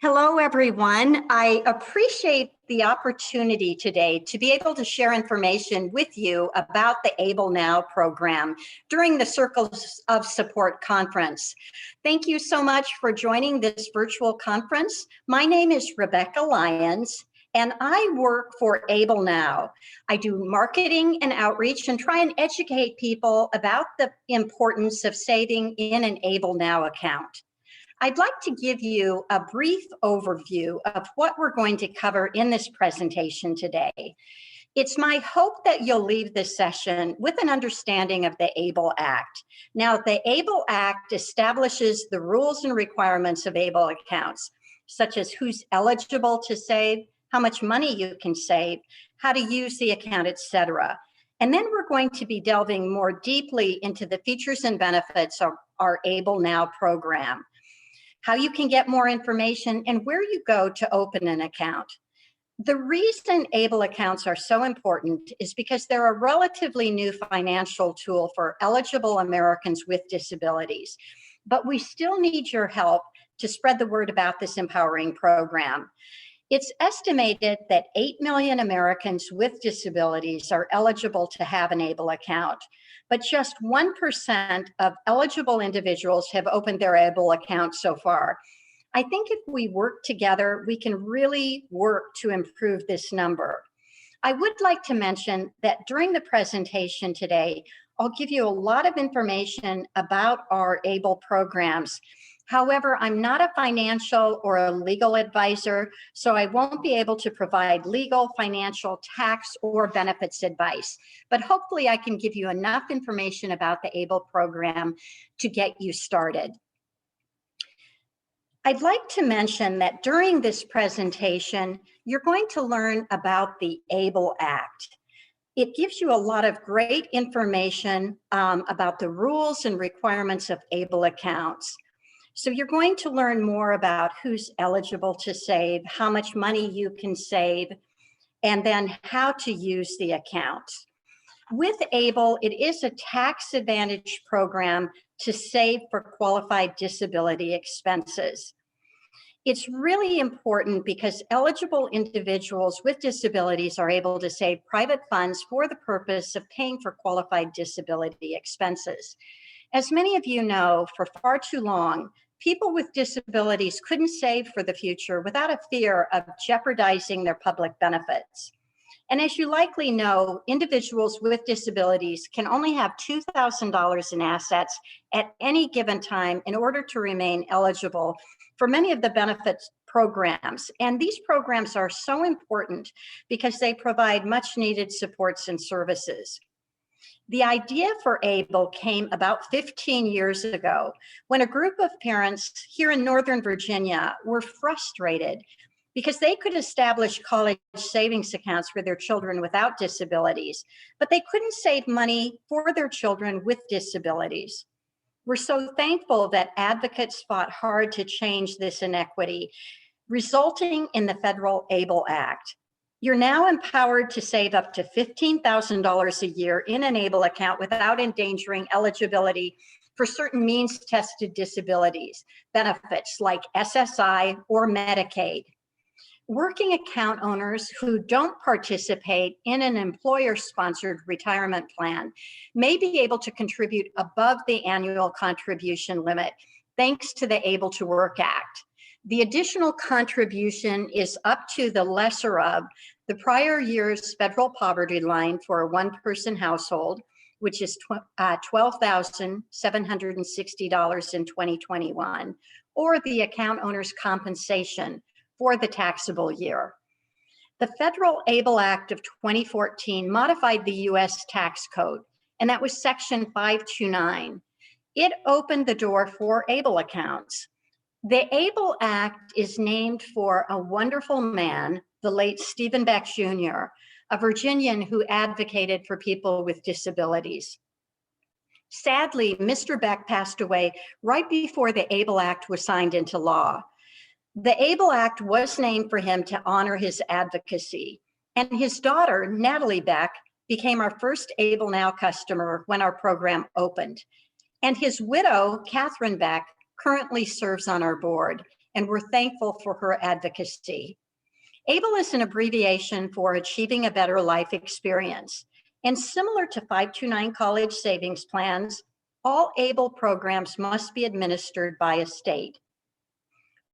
Hello, everyone. I appreciate the opportunity today to be able to share information with you about the ABLEnow program during the Circles of Support conference. Thank you so much for joining this virtual conference. My name is Rebecca Lyons, and I work for ABLEnow. I do marketing and outreach and try and educate people about the importance of saving in an ABLEnow account. I'd like to give you a brief overview of what we're going to cover in this presentation today. It's my hope that you'll leave this session with an understanding of the ABLE Act. Now, the ABLE Act establishes the rules and requirements of ABLE accounts, such as who's eligible to save, how much money you can save, how to use the account, etc. And then we're going to be delving more deeply into the features and benefits of our ABLEnow program, how you can get more information, and where you go to open an account. The reason ABLE accounts are so important is because they're a relatively new financial tool for eligible Americans with disabilities. But we still need your help to spread the word about this empowering program. It's estimated that 8 million Americans with disabilities are eligible to have an ABLE account, but just 1% of eligible individuals have opened their ABLE account so far. I think if we work together, we can really work to improve this number. I would like to mention that during the presentation today, I'll give you a lot of information about our ABLE programs. However, I'm not a financial or a legal advisor, so I won't be able to provide legal, financial, tax, or benefits advice. But hopefully I can give you enough information about the ABLE program to get you started. I'd like to mention that during this presentation, you're going to learn about the ABLE Act. It gives you a lot of great information about the rules and requirements of ABLE accounts. So you're going to learn more about who's eligible to save, how much money you can save, and then how to use the account. With ABLE, it is a tax advantage program to save for qualified disability expenses. It's really important because eligible individuals with disabilities are able to save private funds for the purpose of paying for qualified disability expenses. As many of you know, for far too long, people with disabilities couldn't save for the future without a fear of jeopardizing their public benefits. And as you likely know, individuals with disabilities can only have $2,000 in assets at any given time in order to remain eligible for many of the benefits programs. And these programs are so important because they provide much needed supports and services. The idea for ABLE came about 15 years ago when a group of parents here in Northern Virginia were frustrated because they could establish college savings accounts for their children without disabilities, but they couldn't save money for their children with disabilities. We're so thankful that advocates fought hard to change this inequity, resulting in the federal ABLE Act. You're now empowered to save up to $15,000 a year in an ABLE account without endangering eligibility for certain means-tested disabilities, benefits like SSI or Medicaid. Working account owners who don't participate in an employer-sponsored retirement plan may be able to contribute above the annual contribution limit, thanks to the Able to Work Act. The additional contribution is up to the lesser of the prior year's federal poverty line for a one-person household, which is $12,760 in 2021, or the account owner's compensation for the taxable year. The Federal ABLE Act of 2014 modified the U.S. tax code, and that was Section 529. It opened the door for ABLE accounts. The ABLE Act is named for a wonderful man, the late Stephen Beck Jr., a Virginian who advocated for people with disabilities. Sadly, Mr. Beck passed away right before the ABLE Act was signed into law. The ABLE Act was named for him to honor his advocacy, and his daughter, Natalie Beck, became our first ABLEnow customer when our program opened. And his widow, Catherine Beck, currently serves on our board. and we're thankful for her advocacy. ABLE is an abbreviation for Achieving a Better Life Experience. And similar to 529 college savings plans, all ABLE programs must be administered by a state.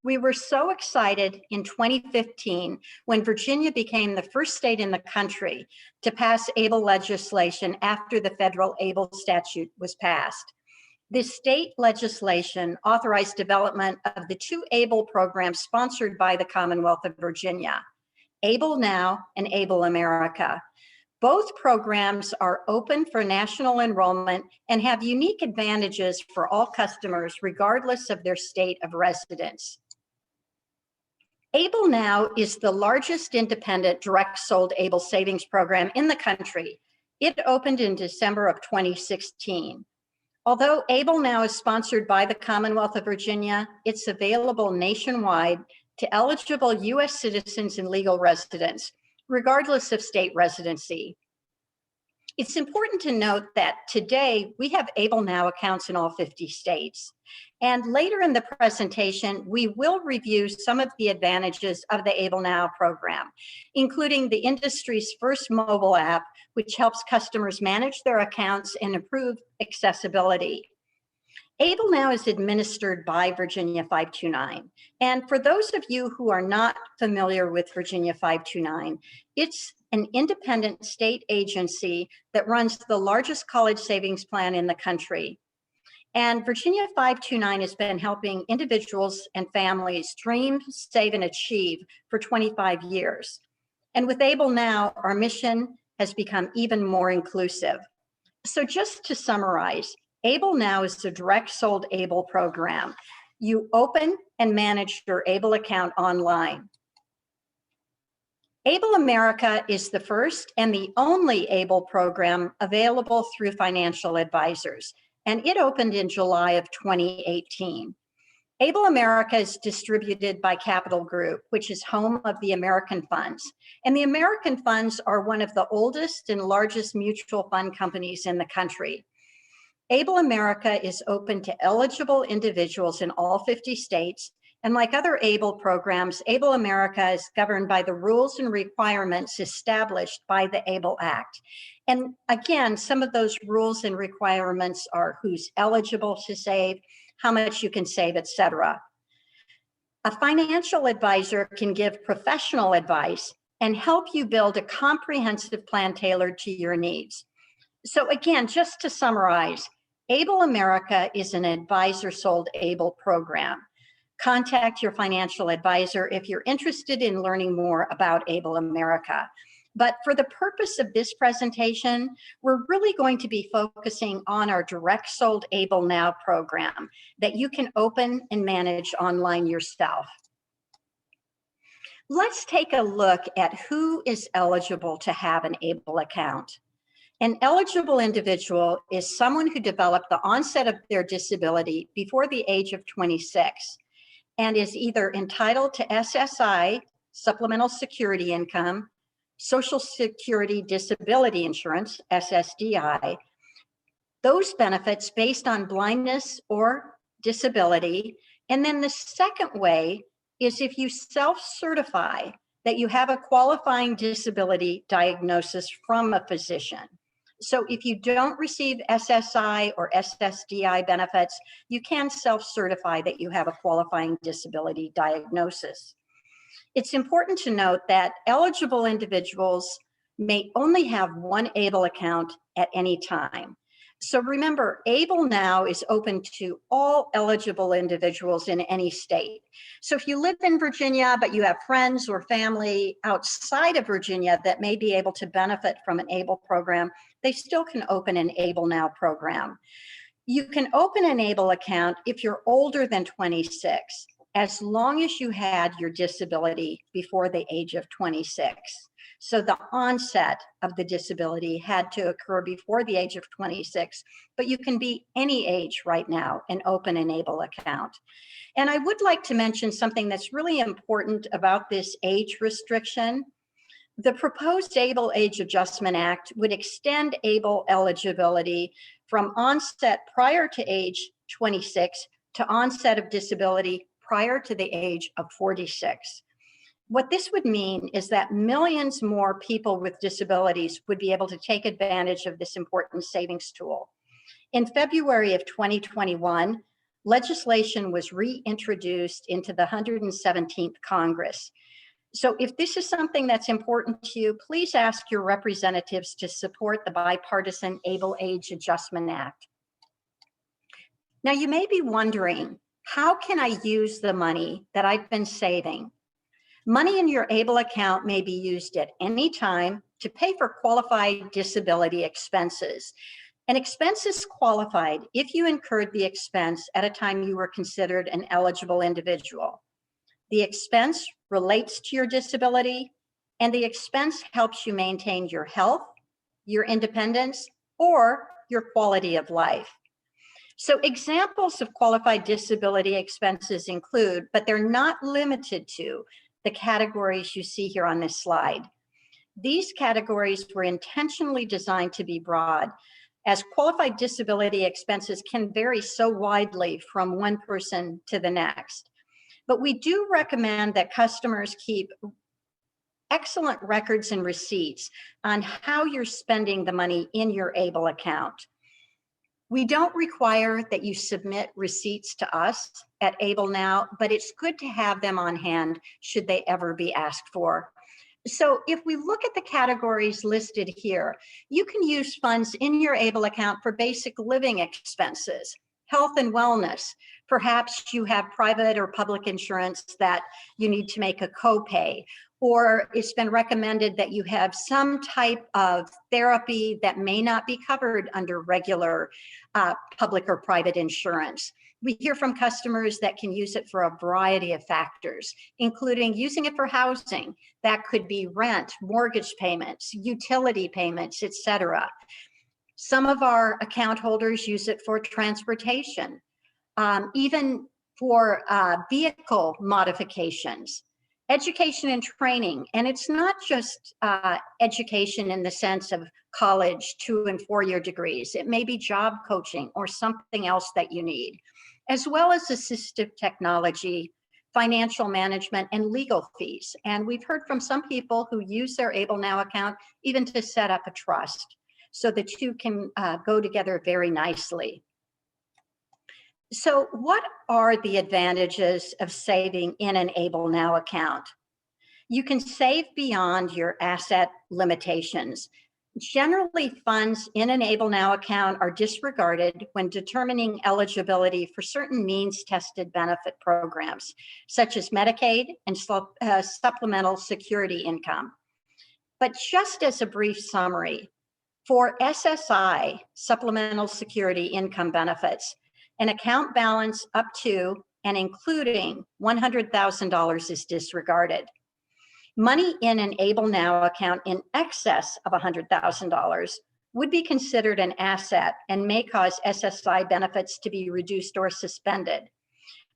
We were so excited in 2015 when Virginia became the first state in the country to pass ABLE legislation after the federal ABLE statute was passed. This state legislation authorized development of the two ABLE programs sponsored by the Commonwealth of Virginia, ABLEnow and ABLE America. Both programs are open for national enrollment and have unique advantages for all customers regardless of their state of residence. ABLEnow is the largest independent direct sold ABLE savings program in the country. It opened in December of 2016. Although ABLEnow is sponsored by the Commonwealth of Virginia, it's available nationwide to eligible U.S. citizens and legal residents, regardless of state residency. It's important to note that today we have ABLEnow accounts in all 50 states. And later in the presentation, we will review some of the advantages of the ABLEnow program, including the industry's first mobile app, which helps customers manage their accounts and improve accessibility. ABLEnow is administered by Virginia 529. And for those of you who are not familiar with Virginia 529, it's an independent state agency that runs the largest college savings plan in the country. And Virginia 529 has been helping individuals and families dream, save, and achieve for 25 years. And with ABLEnow, our mission has become even more inclusive. So just to summarize, ABLEnow is a direct sold ABLE program. You open and manage your ABLE account online. ABLE America is the first and the only ABLE program available through financial advisors, and it opened in July of 2018. ABLE America is distributed by Capital Group, which is home of the American Funds. And the American Funds are one of the oldest and largest mutual fund companies in the country. ABLE America is open to eligible individuals in all 50 states. And like other ABLE programs, ABLE America is governed by the rules and requirements established by the ABLE Act. And again, some of those rules and requirements are who's eligible to save, how much you can save, etc. A financial advisor can give professional advice and help you build a comprehensive plan tailored to your needs. So again, just to summarize, ABLE America is an advisor-sold ABLE program. Contact your financial advisor if you're interested in learning more about ABLE America. But for the purpose of this presentation, we're really going to be focusing on our direct sold ABLEnow program that you can open and manage online yourself. Let's take a look at who is eligible to have an ABLE account. An eligible individual is someone who developed the onset of their disability before the age of 26 and is either entitled to SSI, Supplemental Security Income, Social Security Disability Insurance, SSDI, those benefits based on blindness or disability. And then the second way is if you self-certify that you have a qualifying disability diagnosis from a physician. So if you don't receive SSI or SSDI benefits, you can self-certify that you have a qualifying disability diagnosis. It's important to note that eligible individuals may only have one ABLE account at any time. So remember, ABLEnow is open to all eligible individuals in any state. So if you live in Virginia, but you have friends or family outside of Virginia that may be able to benefit from an ABLE program, they still can open an ABLEnow program. You can open an ABLE account if you're older than 26, as long as you had your disability before the age of 26. So the onset of the disability had to occur before the age of 26, but you can be any age right now and open an ABLE account. And I would like to mention something that's really important about this age restriction. The proposed ABLE Age Adjustment Act would extend ABLE eligibility from onset prior to age 26 to onset of disability prior to the age of 46. What this would mean is that millions more people with disabilities would be able to take advantage of this important savings tool. In February of 2021, legislation was reintroduced into the 117th Congress. So if this is something that's important to you, please ask your representatives to support the bipartisan Able Age Adjustment Act. Now, you may be wondering, how can I use the money that I've been saving? Money in your ABLE account may be used at any time to pay for qualified disability expenses. An expense is qualified if you incurred the expense at a time you were considered an eligible individual. The expense relates to your disability, and the expense helps you maintain your health, your independence, or your quality of life. So examples of qualified disability expenses include, but they're not limited to, the categories you see here on this slide. These categories were intentionally designed to be broad, as qualified disability expenses can vary so widely from one person to the next. But we do recommend that customers keep excellent records and receipts on how you're spending the money in your ABLE account. We don't require that you submit receipts to us at ABLEnow, but it's good to have them on hand should they ever be asked for. So if we look at the categories listed here, you can use funds in your ABLE account for basic living expenses, health and wellness. Perhaps you have private or public insurance that you need to make a copay, or it's been recommended that you have some type of therapy that may not be covered under regular public or private insurance. We hear from customers that can use it for a variety of factors, including using it for housing. That could be rent, mortgage payments, utility payments, etc. Some of our account holders use it for transportation, even for vehicle modifications, education and training. And it's not just education in the sense of college 2- and 4-year degrees. It may be job coaching or something else that you need, as well as assistive technology, financial management, and legal fees. And we've heard from some people who use their ABLEnow account even to set up a trust. So the two can go together very nicely. So what are the advantages of saving in an ABLEnow account? You can save beyond your asset limitations. Generally, funds in an ABLEnow account are disregarded when determining eligibility for certain means-tested benefit programs, such as Medicaid and supplemental security income. But just as a brief summary, for SSI, supplemental security income benefits, an account balance up to and including $100,000 is disregarded. Money in an ABLEnow account in excess of $100,000 would be considered an asset and may cause SSI benefits to be reduced or suspended.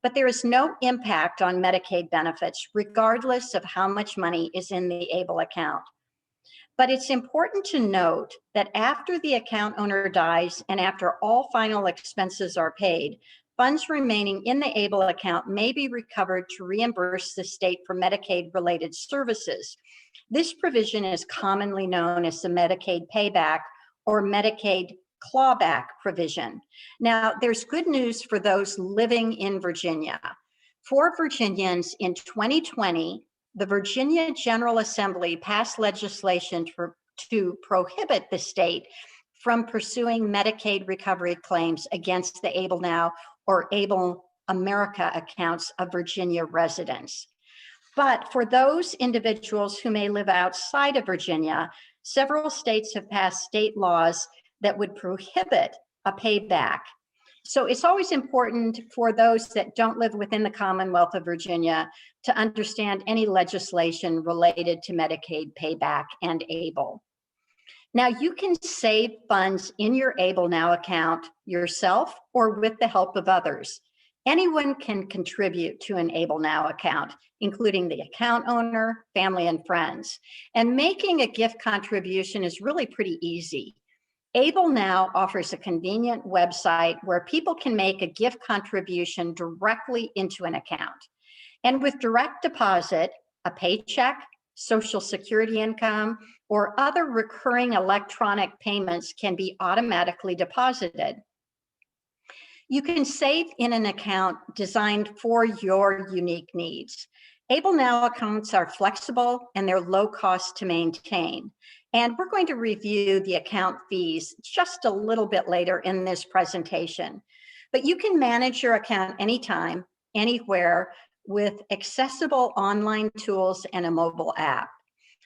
But there is no impact on Medicaid benefits, regardless of how much money is in the ABLE account. But it's important to note that after the account owner dies and after all final expenses are paid, funds remaining in the ABLE account may be recovered to reimburse the state for Medicaid-related services. This provision is commonly known as the Medicaid payback or Medicaid clawback provision. Now, there's good news for those living in Virginia. For Virginians in 2020, the Virginia General Assembly passed legislation to prohibit the state from pursuing Medicaid recovery claims against the ABLEnow or ABLE America accounts of Virginia residents. But for those individuals who may live outside of Virginia, several states have passed state laws that would prohibit a payback. So it's always important for those that don't live within the Commonwealth of Virginia to understand any legislation related to Medicaid payback and ABLE. Now, you can save funds in your ABLEnow account yourself or with the help of others. Anyone can contribute to an ABLEnow account, including the account owner, family, and friends. And making a gift contribution is really pretty easy. ABLEnow offers a convenient website where people can make a gift contribution directly into an account. And with direct deposit, a paycheck, Social Security income, or other recurring electronic payments can be automatically deposited. You can save in an account designed for your unique needs. ABLEnow accounts are flexible and they're low cost to maintain. And we're going to review the account fees just a little bit later in this presentation. But you can manage your account anytime, anywhere, with accessible online tools and a mobile app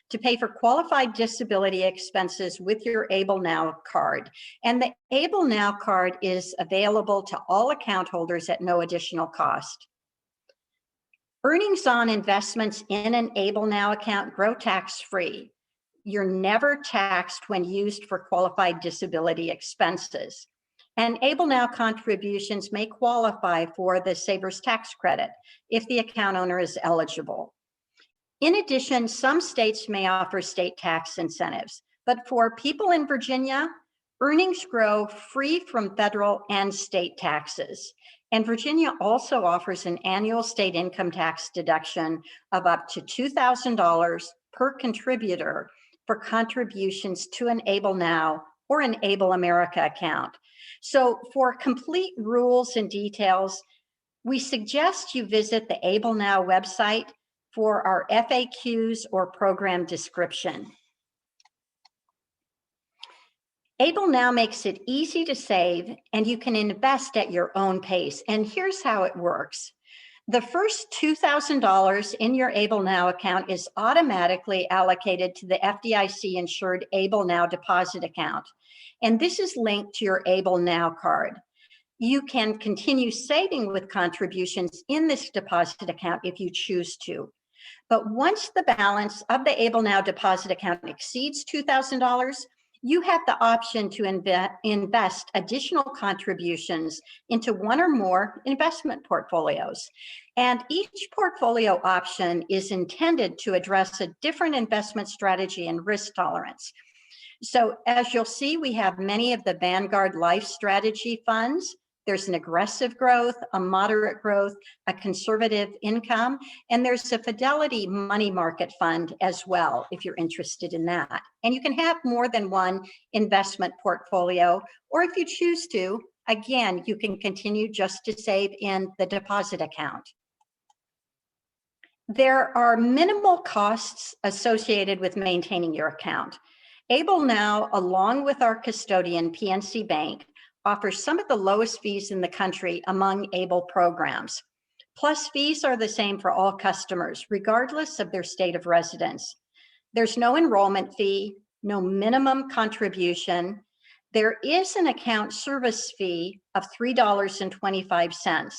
to pay for qualified disability expenses with your ABLEnow card. And the ABLEnow card is available to all account holders at no additional cost. Earnings on investments in an ABLEnow account grow tax-free. You're never taxed when used for qualified disability expenses. And ABLEnow contributions may qualify for the Saver's Tax Credit if the account owner is eligible. In addition, some states may offer state tax incentives, but for people in Virginia, earnings grow free from federal and state taxes. And Virginia also offers an annual state income tax deduction of up to $2,000 per contributor for contributions to an ABLEnow or an Able America account. So for complete rules and details, we suggest you visit the ABLEnow website for our FAQs or program description. ABLEnow makes it easy to save and you can invest at your own pace. And here's how it works. The first $2,000 in your ABLEnow account is automatically allocated to the FDIC insured ABLEnow deposit account. And this is linked to your ABLEnow card. You can continue saving with contributions in this deposit account if you choose to. But once the balance of the ABLEnow deposit account exceeds $2,000, you have the option to invest additional contributions into one or more investment portfolios. And each portfolio option is intended to address a different investment strategy and risk tolerance. So as you'll see, we have many of the Vanguard Life Strategy funds. There's an aggressive growth, a moderate growth, a conservative income, and there's a Fidelity money market fund as well, if you're interested in that. And you can have more than one investment portfolio, or if you choose to, again, you can continue just to save in the deposit account. There are minimal costs associated with maintaining your account. ABLEnow, along with our custodian, PNC Bank, offers some of the lowest fees in the country among ABLE programs. Plus, fees are the same for all customers, regardless of their state of residence. There's no enrollment fee, no minimum contribution. There is an account service fee of $3.25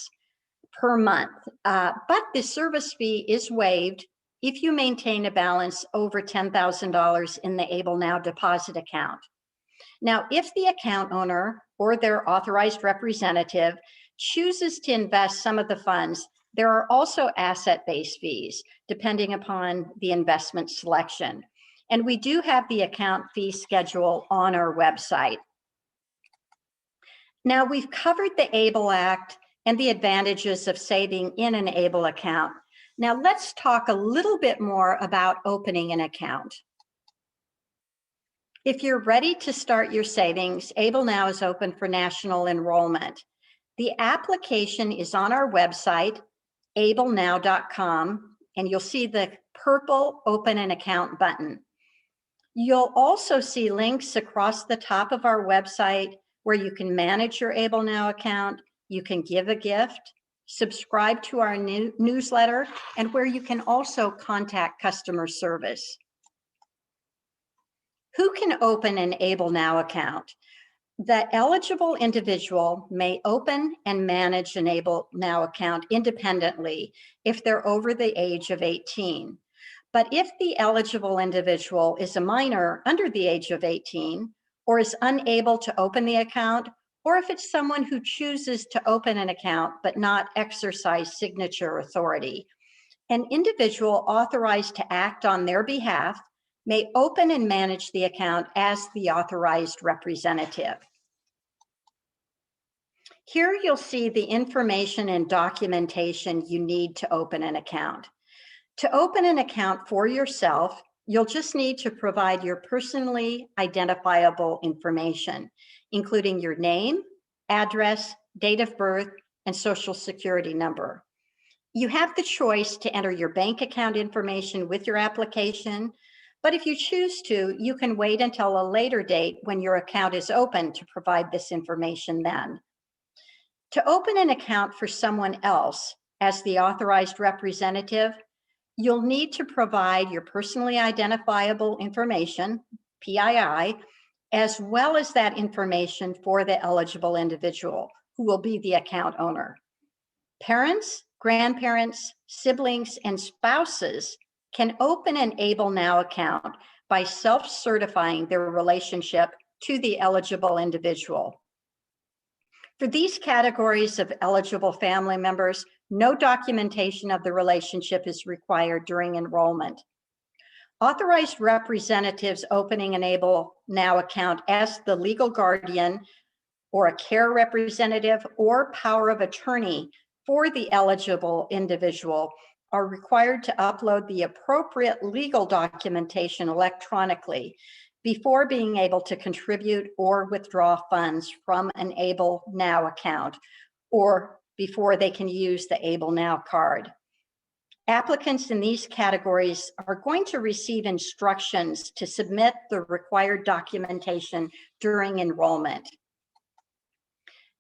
per month, but the service fee is waived if you maintain a balance over $10,000 in the ABLEnow deposit account. Now, if the account owner or their authorized representative chooses to invest some of the funds, there are also asset-based fees, depending upon the investment selection. And we do have the account fee schedule on our website. Now, we've covered the ABLE Act and the advantages of saving in an ABLE account. Now, let's talk a little bit more about opening an account. If you're ready to start your savings, ABLEnow is open for national enrollment. The application is on our website, ablenow.com, and you'll see the purple Open an Account button. You'll also see links across the top of our website where you can manage your ABLEnow account, you can give a gift, subscribe to our newsletter, and where you can also contact customer service. Who can open an ABLEnow account? The eligible individual may open and manage an ABLEnow account independently if they're over the age of 18. But if the eligible individual is a minor under the age of 18 or is unable to open the account, or if it's someone who chooses to open an account but not exercise signature authority, an individual authorized to act on their behalf may open and manage the account as the authorized representative. Here you'll see the information and documentation you need to open an account. To open an account for yourself, you'll just need to provide your personally identifiable information, including your name, address, date of birth, and social security number. You have the choice to enter your bank account information with your application, but if you choose to, you can wait until a later date when your account is open to provide this information then. To open an account for someone else as the authorized representative, you'll need to provide your personally identifiable information, PII, as well as that information for the eligible individual who will be the account owner. Parents, grandparents, siblings, and spouses can open an ABLEnow account by self-certifying their relationship to the eligible individual. For these categories of eligible family members, no documentation of the relationship is required during enrollment. Authorized representatives opening an ABLEnow account as the legal guardian or a care representative or power of attorney for the eligible individual are required to upload the appropriate legal documentation electronically before being able to contribute or withdraw funds from an ABLEnow account, or before they can use the ABLEnow card. Applicants in these categories are going to receive instructions to submit the required documentation during enrollment.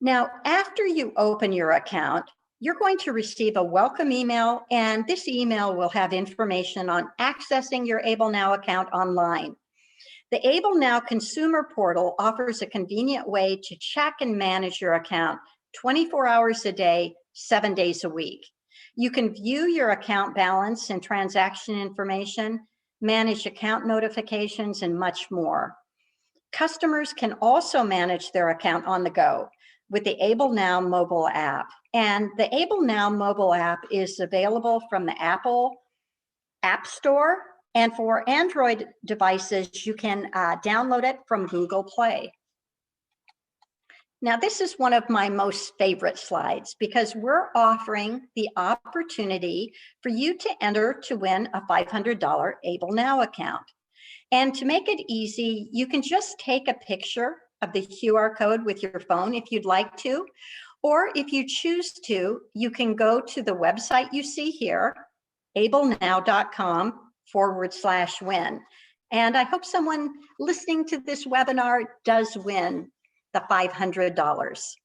Now, after you open your account, you're going to receive a welcome email, and this email will have information on accessing your ABLEnow account online. The ABLEnow consumer portal offers a convenient way to check and manage your account 24 hours a day, 7 days a week. You can view your account balance and transaction information, manage account notifications, and much more. Customers can also manage their account on the go with the ABLEnow mobile app. And the ABLEnow mobile app is available from the Apple App Store, and for Android devices, you can download it from Google Play. Now, this is one of my most favorite slides because we're offering the opportunity for you to enter to win a $500 ABLEnow account. And to make it easy, you can just take a picture of the QR code with your phone if you'd like to, or if you choose to, you can go to the website you see here, ablenow.com/win. And I hope someone listening to this webinar does win the $500.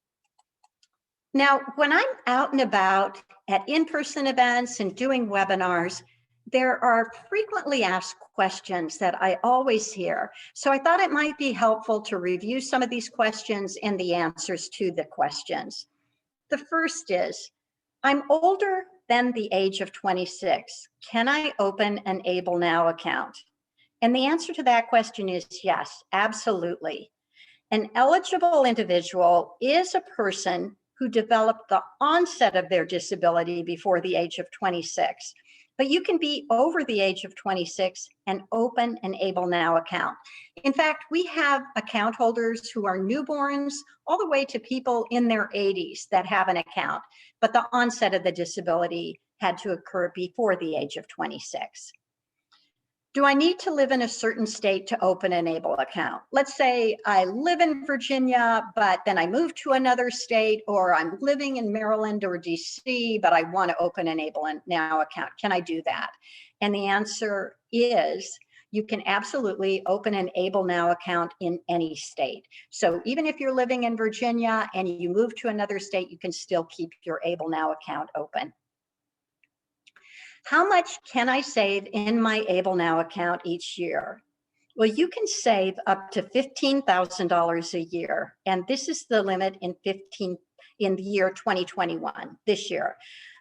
Now, when I'm out and about at in-person events and doing webinars, there are frequently asked questions that I always hear. So I thought it might be helpful to review some of these questions and the answers to the questions. The first is, I'm older than the age of 26. Can I open an ABLEnow account? And the answer to that question is yes, absolutely. An eligible individual is a person who developed the onset of their disability before the age of 26. But you can be over the age of 26 and open an ABLEnow account. In fact, we have account holders who are newborns all the way to people in their 80s that have an account, but the onset of the disability had to occur before the age of 26. Do I need to live in a certain state to open an ABLE account? Let's say I live in Virginia, but then I move to another state, or I'm living in Maryland or DC, but I want to open an ABLEnow account. Can I do that? And the answer is you can absolutely open an ABLEnow account in any state. So even if you're living in Virginia and you move to another state, you can still keep your ABLEnow account open. How much can I save in my ABLEnow account each year? Well, you can save up to $15,000 a year, and this is the limit in the year 2021, this year.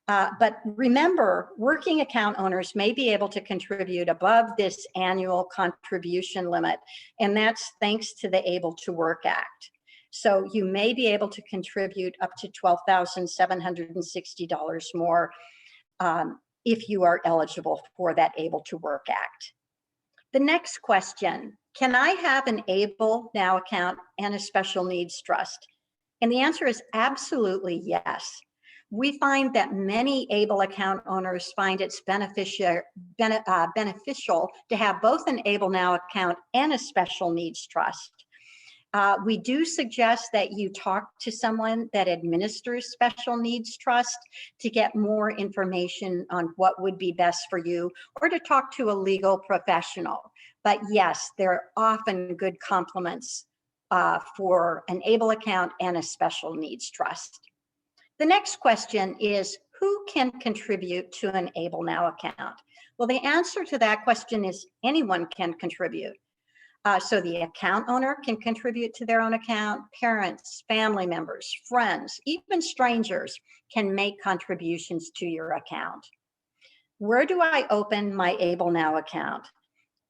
But remember, working account owners may be able to contribute above this annual contribution limit, and that's thanks to the Able to Work Act. So you may be able to contribute up to $12,760 more if you are eligible for that Able to Work Act. The next question, can I have an ABLEnow account and a special needs trust? And the answer is absolutely yes. We find that many ABLE account owners find it's beneficial to have both an ABLEnow account and a special needs trust. We do suggest that you talk to someone that administers special needs trust to get more information on what would be best for you, or to talk to a legal professional. But yes, there are often good complements for an ABLE account and a special needs trust. The next question is, who can contribute to an ABLEnow account? Well, the answer to that question is anyone can contribute. So the account owner can contribute to their own account, parents, family members, friends, even strangers can make contributions to your account. Where do I open my ABLEnow account?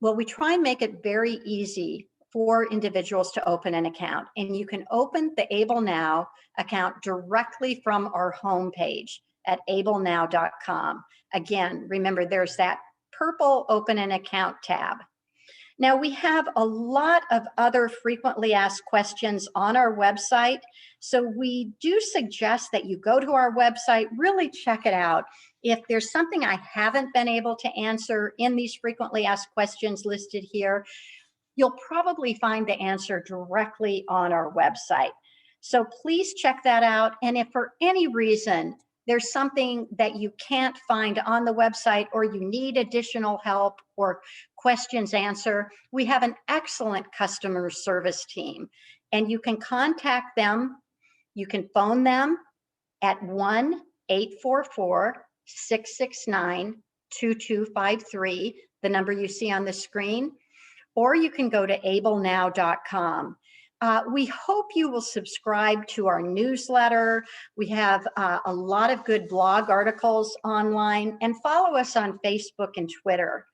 Well, we try and make it very easy for individuals to open an account, and you can open the ABLEnow account directly from our homepage at ABLEnow.com. Again, remember there's that purple Open an Account tab. Now, we have a lot of other frequently asked questions on our website, so we do suggest that you go to our website, really check it out. If there's something I haven't been able to answer in these frequently asked questions listed here, you'll probably find the answer directly on our website. So please check that out, and if for any reason there's something that you can't find on the website, or you need additional help or questions answered, we have an excellent customer service team, and you can contact them. You can phone them at 1-844-669-2253, the number you see on the screen, or you can go to ABLEnow.com. We hope you will subscribe to our newsletter. We have a lot of good blog articles online, and follow us on Facebook and Twitter.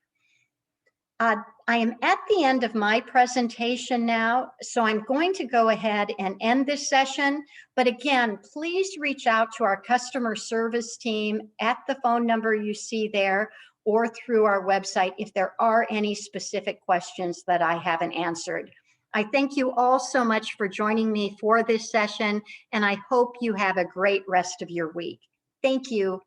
I am at the end of my presentation now, so I'm going to go ahead and end this session. But again, please reach out to our customer service team at the phone number you see there, or through our website if there are any specific questions that I haven't answered. I thank you all so much for joining me for this session, and I hope you have a great rest of your week. Thank you.